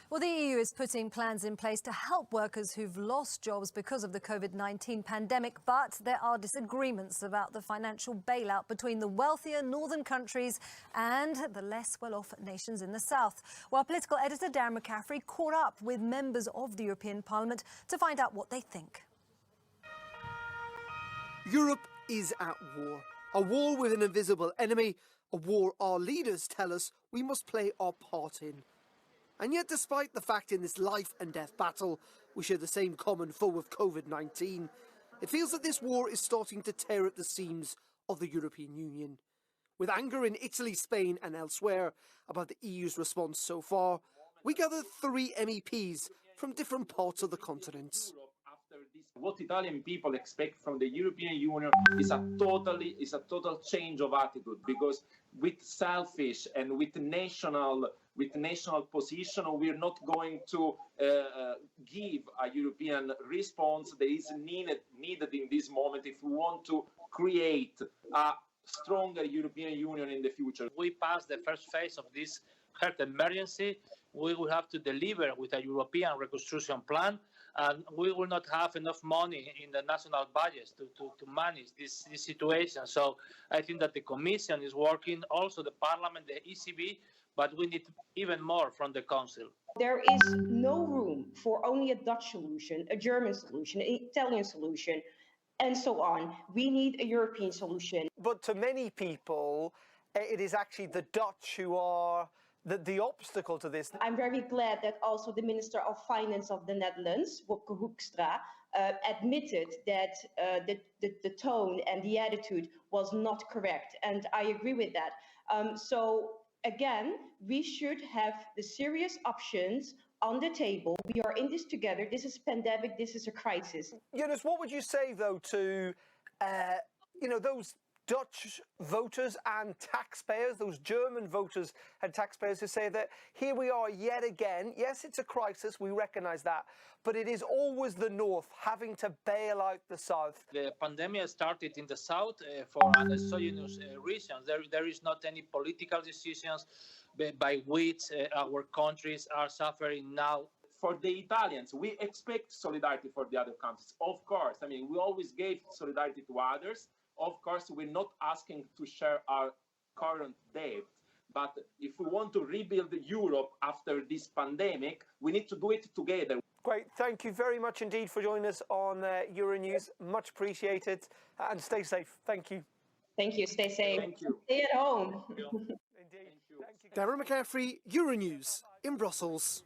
Well, the EU is putting plans in place to help workers who've lost jobs because of the COVID-19 pandemic, but there are disagreements about the financial bailout between the wealthier northern countries and the less well-off nations in the south. While political editor Darren McCaffrey caught up with members of the European Parliament to find out what they think. Europe is at war. A war with an invisible enemy, a war our leaders tell us we must play our part in. And yet, despite the fact in this life and death battle we share the same common foe of COVID-19, it feels that this war is starting to tear at the seams of the European Union. With anger in Italy, Spain and elsewhere about the EU's response so far, we gathered 3 MEPs from different parts of the continent. What Italian people expect from the European Union is a total change of attitude, because with selfish and with national position, we're not going to give a European response that is needed in this moment if we want to create a stronger European Union in the future. We passed the first phase of this health emergency. We will have to deliver with a European reconstruction plan, and we will not have enough money in the national budgets to manage this situation. So I think that the Commission is working, also the Parliament, the ECB, but we need even more from the Council. There is no room for only a Dutch solution, a German solution, an Italian solution, and so on. We need a European solution. But to many people, it is actually the Dutch who are the obstacle to this. I'm very glad that also the Minister of Finance of the Netherlands, Wopke Hoekstra, admitted that the tone and the attitude was not correct. And I agree with that. So again, we should have the serious options on the table. We are in this together. This is a pandemic. This is a crisis. Jonás, what would you say, though, to those Dutch voters and taxpayers, those German voters and taxpayers who say that here we are yet again? Yes, it's a crisis, we recognise that, but it is always the North having to bail out the South. The pandemic started in the South for exogenous reasons. There is not any political decisions by which our countries are suffering now. For the Italians, we expect solidarity for the other countries. Of course, I mean, we always gave solidarity to others. Of course, we're not asking to share our current debt, but if we want to rebuild Europe after this pandemic, we need to do it together. Great. Thank you very much indeed for joining us on Euronews. Much appreciated. And stay safe. Thank you. Thank you. Stay safe. Thank you. Stay at home. Indeed. Thank you. Darren McCaffrey, Euronews in Brussels.